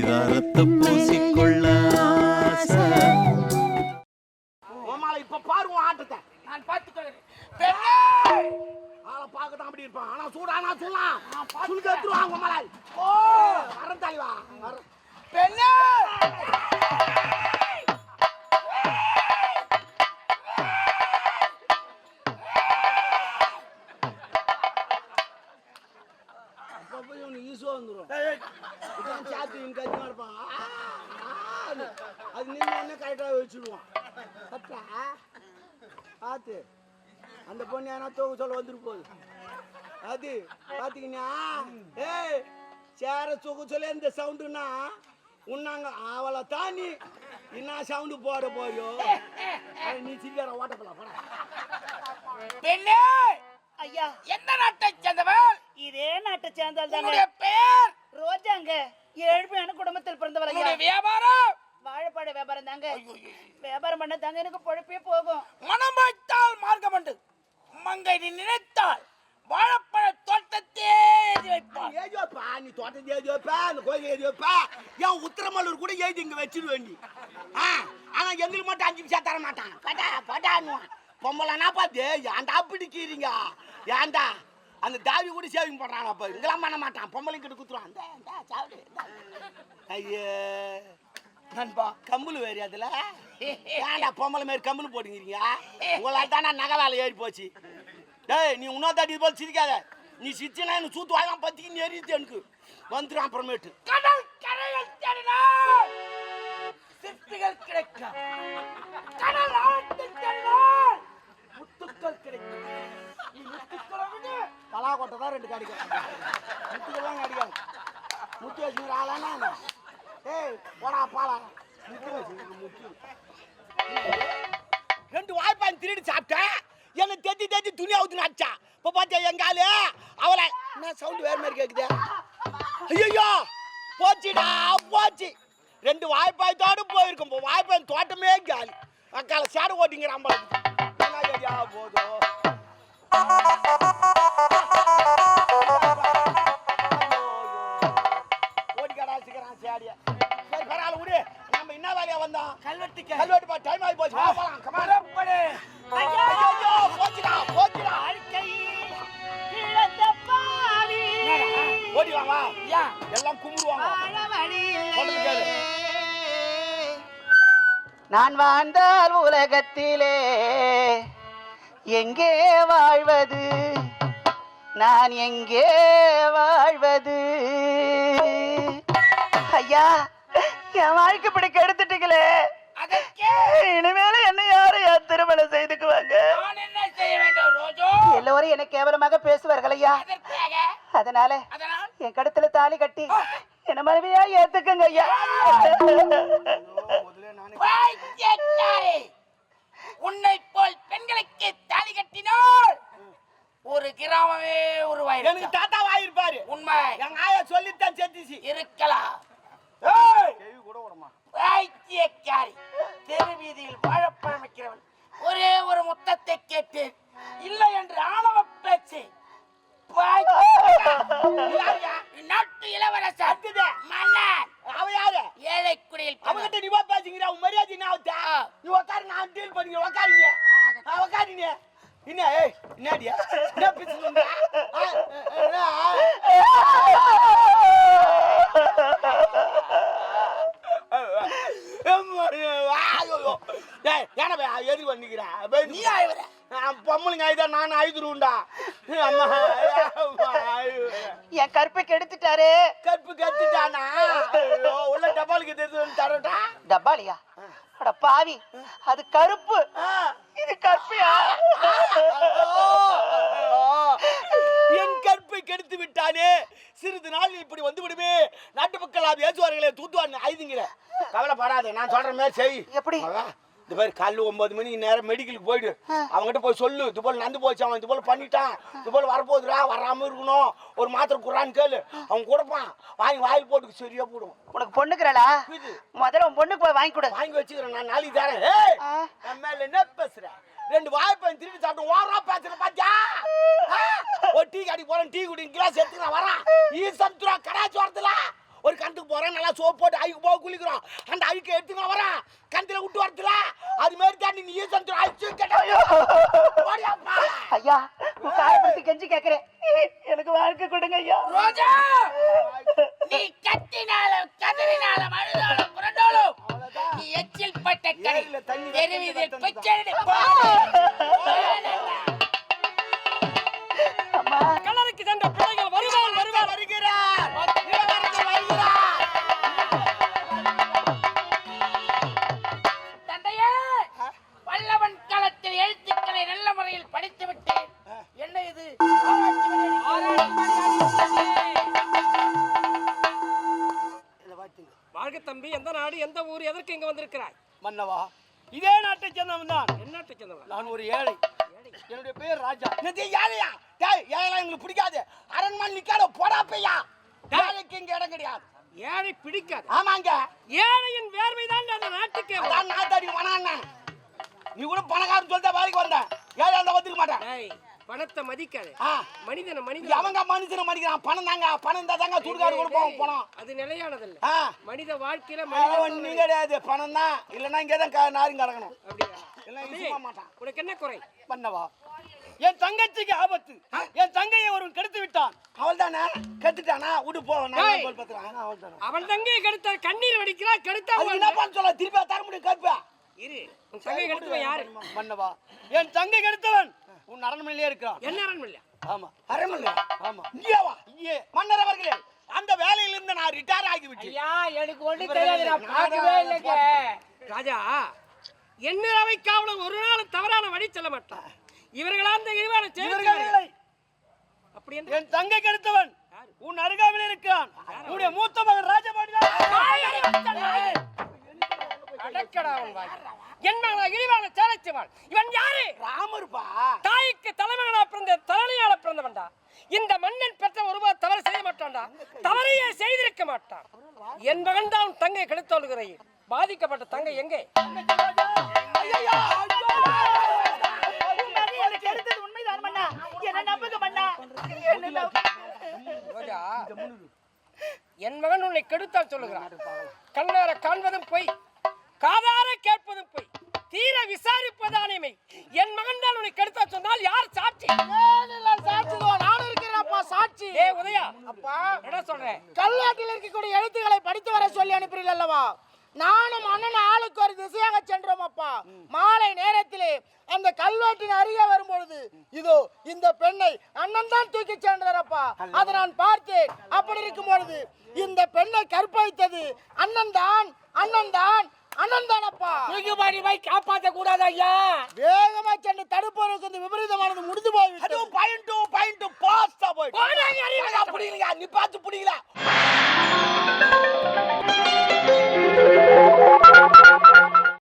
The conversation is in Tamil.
பரிதாரத்தை பூசிக்கொள்ள இப்ப பாருவோம் ஆட்டத்தை நான் பார்த்துக்கிறேன். ஆளை பார்க்கத்தான் அப்படி இருப்பான். ஆனா சூடா நான் சொல்லலாம் சுழுக்க எடுத்துருவாங்க மலை. ஓ வரேன் தலைவா பெண்ணே அப்பப்போ இவனுக்கு ஈஸோ வந்துடும். இதான் சாத்து இவனுக்கு அதிகமாக இருப்பான். அது நின்று கரெக்டாக வச்சுடுவான். கரெக்டா பார்த்து அந்த பொண்ணு ஏன்னா தூக்க சொல்ல வந்துட்டு போகுது. அது பார்த்தீங்கன்னா ஏய் சேர தூக்க சொல்ல இந்த சவுண்டுன்னா உன்னாங்க அவளை தாண்டி என்ன சவுண்டு போட போயோ நீ சிரிக்கிற ஓட்டப்பல போட. பெண்ணே ஐயா எந்த நாட்டை சேர்ந்தவள்? இதே நாட்டை சேர்ந்தால் தாங்க. உன்னுடைய பெயர்? ரோஜாங்க. ஏழ்மையான குடும்பத்தில் பிறந்தவள் ஐயா. உன்னுடைய வியாபாரம்? வாழைப்பழ வியாபாரம் தாங்க. வியாபாரம் பண்ண தாங்க எனக்கு பொழப்பே போகும். மனம் வைத்தால் மார்க்கம் உண்டு. மங்கை நீ நினைத்தால் வாழைப்பழ தோட்டத்தே எழுதி வைப்பாள். ஏதி வைப்பா நீ தோட்டத்தை ஏதி வைப்பா அந்த கோயில் ஏதி வைப்பா. ஏன் உத்திரமல்லூர் கூட எழுதி இங்க வச்சிருவ வேண்டி. ஆனா எங்களுக்கு மட்டும் 5 நிமிஷம் தர மாட்டான். பட்டா பட்டான்னுவான். பொம்பளைனா பார்த்து ஏன்டா பிடிக்கிறீங்க ஏன்டா அந்த தாவி கூட சேவிங் பண்றாங்க. அப்ப இங்கெல்லாம் பண்ண மாட்டான். பொம்பளைங்க கிட்ட குத்துருவான். அந்த சாப்பிடு ஐயே நண்பா கம்புல் வேறு அதுல ஏன்டா பொம்பளை மாரி கம்புல் போட்டுங்கிறீங்க. உங்களால் தானே நகை வேலை ஏறி போச்சு. டேய் நீ இன்னொரு தாட்டி போல் சிரிக்காத. நீ சிரிச்சினா எனக்கு சூத்து வாயெல்லாம் பத்திக்கு நீ எரியுது எனக்கு வந்துடும். அப்புறமேட்டு கடல் கரையில் தேடினால் சிற்பிகள் கிடைக்கும். கடல் ஆழத்தில் தேடினால் முத்துக்கள் கிடைக்கும். நீ முத்துக்களை விடு. பலாக்கொட்டை தான் 2 கிடைக்கும். முத்துக்கெல்லாம் கிடைக்காது. முத்து வச்சுக்கிற ஆளானா ஏய் போடா பாலா முத்து வச்சுக்கிற முத்து 2 வாய்ப்பான் திருடி சாப்பிட்டேன். என்ன தேத்தி துணி அவுத்துன்னு அடிச்சா. இப்போ பார்த்தியா எங்க ஆளு அவளை என்ன சவுண்டு வேறு மாதிரி கேட்குது. ஐயோ போச்சுடா போச்சு. 2 வாய்ப்பாயத்தோடு போயிருக்கும். இப்போ வாய்ப்பாயின் தோட்டமே காலி. அக்கால சேடு ஓட்டிங்கிறான் என்ன கேட்டியா போதும். ஓடிக்காடா சிக்கிறான் சேடிய. சரி பரவாயில்ல விடு. நம்ம என்ன வேலையா வந்தோம்? கல்வெட்டு பா டைம் ஆகி போச்சு. போலாம் கமாரப்படு. ஐயோ போச்சுடா போச்சுடா. ஓடி வாங்க எல்லாம் கும்பிடுவாங்க. நான் வாழ்ந்தால் உலகத்திலே எங்கே வாழ்வது நான் எங்கே வாழ்வது. ஐயா என் வாழ்க்கை இப்படி கெடுத்துட்டீங்களே. இனிமேல என்ன யாரையா திருமணம் செய்துக்குவாங்க? எல்லோரும் என்ன கேவலமாக பேசுவார்கள் ஐயா. அதனால என் கழுத்துல தாலி கட்டி என்ன மனைவியா ஏத்துக்குங்க ஐயா. உன்னை போல் பெண்களுக்கு தாலி கட்டினால் ஒரு கிராமமே உருவாயிருக்கு. எனக்கு தாத்தா வாயிருப்பாரு. உண்மை. எங்க ஆயா சொல்லித்தான் செத்துச்சு. இருக்கலாம். தெரு வீதியில் வாழைப்பழம் வைக்கிறவன் ஒரே ஒரு முத்தத்தை கேட்டு இல்லை என்று ஆணவ பேச்சு. நாட்டு இளவரசர் மன்னன் அவ யாரு? ஏழை குடியில் அவங்கிட்ட நீ வா பேசுங்கிற. உன் மரியாதை என்ன ஆகுதா? நீ உட்காரு நான் டீல் பண்ணிக்கிறேன். உட்காருங்க உட்காருங்க. என்ன ஏய் என்னடியா என்ன பேசுறீங்க? எது பண்ணிக்கிறேன் நீ ஆயிவர பொம்மளுங்க ஆயுதான் நான் ஆயுதுருண்டா. என் கற்பை கெடுத்துட்டாரு. கற்பு கத்துட்டானா உள்ள டபாலுக்கு தெரிஞ்சு தரட்டா. டப்பாலியா? அட பாவி அது கருப்பு இது கற்பியா? என் கற்பை கெடுத்து விட்டானே. சிறிது நாள் இப்படி வந்து விடுமே. நாட்டு மக்கள் அது ஏசுவார்களே தூத்துவான்னு ஆயுதுங்கிற. கவலைப்படாத நான் சொல்ற மாதிரி செய். எப்படி? இது மாதிரி காலையில் 9 மணிக்கு நேரம் மெடிக்கலுக்கு போயிடு. அவங்ககிட்ட போய் சொல்லு இது போல் நடந்து போச்சு. அவன் இது போல் பண்ணிட்டான். இது போல் வரப்போகுதுரா வராமல் இருக்கணும். ஒரு மாத்திரை குறான்னு கேளு. அவன் கொடுப்பான். வாங்கி வாயில் போட்டு சரியா போடும். உனக்கு பொண்ணுக்குறா? முதல்ல உன் பொண்ணுக்கு போய் வாங்கி கொடு. வாங்கி வச்சுக்கிறேன் நான் நாளைக்கு தரேன். நம்ம மேல என்ன பேசுறேன்? 2 வாய்ப்பை திருடி சாப்பிட்டு ஓரா பேசுறேன் பாத்தியா? ஒரு டீ கடைக்கு போறேன். டீ குடி கிளாஸ் எடுத்து நான் வரேன். ஈ சத்துரா கடாச்சு வரதுல ஒரு கண்டுக்கு வரோம், நல்லா சோப் போட்டு அழுக்கு போக குளிக்கிறோம். அந்த அழுக்கு எடுத்துங்க வரேன், கந்தில விட்டு வரதுல அது மாதிரி தாண்டி நீ சந்திர அழிச்சு கேட்டா ஐயா காயப்படுத்தி கெஞ்சி கேக்குறேன், எனக்கு வாழ்க்கை கொடுங்க ஐயா. ரோஜா, நீ கத்தினாலும் கதறினாலும் அழுதாலும் புரண்டாலும் நீ எச்சில் பட்ட கடை தெருவிதில் பிச்சையிடு. அம்மா கல்லறைக்கு சென்ற பிள்ளைகள் வருவார் வருவார் வருகிறார், இளவரசர் வருகிறார். தந்தையே, பல்லவன் காலத்தில் எழுத்துக்களை நல்ல முறையில் படித்து விட்டேன். என்ன இது ஆராய்ச்சி வாழ்க தம்பி. எந்த நாடு, எந்த ஊர், எதற்கு இங்க வந்திருக்கிறாய்? மன்னவா, இதே நாட்டை சேர்ந்தவன் தான். என்ன நாட்டை சேர்ந்தவன்? நான் ஒரு ஏழை. என்னுடைய பேர் ராஜா. என்னது ஏழையா? டேய், ஏழை எங்களுக்கு பிடிக்காது. அரண்மனை நிக்காத போடா பையா. ஏழைக்கு இங்க இடம் கிடையாது. ஏழை பிடிக்காது. ஆமாங்க, ஏழையின் வேர்வைதான் அந்த நாட்டுக்கே வரும். அதான் நாத்தாடி வனாண்ணே. நீ கூட பணக்காரன் சொல்லிட்டு வேலைக்கு வந்த, ஏழை அந்த வந்துக்க மாட்டேன். ஏய், பணத்தை மதிக்காது. ஆ, மனிதனை இது மனிதன் அவங்க மனுஷனை மதிக்கிறான். பணம் தாங்க, பணம் இருந்தா தாங்க சுடுகாடு கொடுப்போம் பணம். அது நிலையானதல்ல. ஆ, மனித வாழ்க்கையில அவன் நீ கிடையாது, பணம் தான். இல்லைன்னா இங்கே தான் நாரும் கிடக்கணும். அப்படியா? இல்லை சும்மா மாட்டான். உனக்கு என்ன குறை? பண்ணவா, என் தங்கச்சிக்கு ஆபத்து. என் தங்கையை ஒருவன் கெடுத்து விட்டான். அவள் தானே கெடுத்துட்டானா? விட்டு போ. டேய். அவள் தானே. அவன் தங்கையை கெடுத்த கண்ணீர் வடிக்கிறா, கெடுத்தா அது என்ன பண்ண சொல்ல? திருப்பி தர முடியும் கேட்பா. இரு. உன் தங்கையை கெடுத்தவன் யாரு? மன்னவா, என் தங்கை கெடுத்தவன் உன் அரண்மனையிலே இருக்கிறான். என்ன அரண்மனை? ஆமா, அரண்மனை. ஆமா, இங்கே வா. இங்கே மன்னர் அவர்களே, அந்த வேலையிலிருந்து நான் ரிட்டையர் ஆகிவிட்டேன். ஐயா, எனக்கு ஒண்ணு தெரியாது, நான் பார்க்கவே இல்லைங்க. ராஜா, எண்ணரவை காவலன் ஒரு நாள் தவறான வழி செல்ல மாட்டான். இவர்களா அந்த இழிவான இவர்களை அப்படி என்று என் தங்கை கெடுத்தவன் உன் அருகாமையில் இருக்கிறான். உன்னுடைய மூத்த மகன் ராஜபாடி. அடக்கடா உன் வாய். என் மகனா இழிவான சேலைச்சுவாள். இவன் யாரு? ராமர்பா. தாய்க்கு தலைமகனா பிறந்த தலையால பிறந்தவன்டா. இந்த மன்னன் பெற்ற ஒருவர் தவறு செய்ய மாட்டான்டா. தவறையே செய்திருக்க மாட்டான். என் மகன் தான் தங்கை கெடுத்தோளுகிறேன். பாதிக்கப்பட்ட தங்கை எங்கே? உண்மைதான் மன்னா, என்ன நம்புங்க மன்னா. ரோஜா, என் மகன் உன்னை கெடுத்தால் சொல்லுகிறான். கண்ணார காண்பதும் பொய், காதார கேட்பதும் பொய், தீர விசாரிப்பதானே மெய். என் மகன் தான் உன்னை கெடுத்தா சொன்னால் யார் சாட்சி? நானும் இருக்கிறேன்ப்பா சாட்சி. ஏ உதயா, அப்பா, என்ன சொல்றேன்? கல்நாட்டில் இருக்கக்கூடிய எழுத்துக்களை படித்து வர சொல்லி அனுப்புறீர்கள் அல்லவா? நானும் அண்ணன் ஆளுக்கு ஒரு திசையாக சென்றோம் அப்பா. மாலை நேரத்திலே அந்த கல்வெட்டின் அருகே வரும்பொழுது இதோ இந்த பெண்ணை அண்ணன் தான் தூக்கி சென்றாரப்பா. அதை நான் பார்த்தேன். அப்படி இருக்கும் பொழுது இந்த பெண்ணை கற்பழித்தது அண்ணன் தான், அண்ணன் தான், அண்ணன் தானப்பா. காப்பாற்ற கூடாது ஐயா. வேகமா சென்று தடுப்பவருக்கு இந்த விபரீதமானது முடிந்து போய்விட்டது.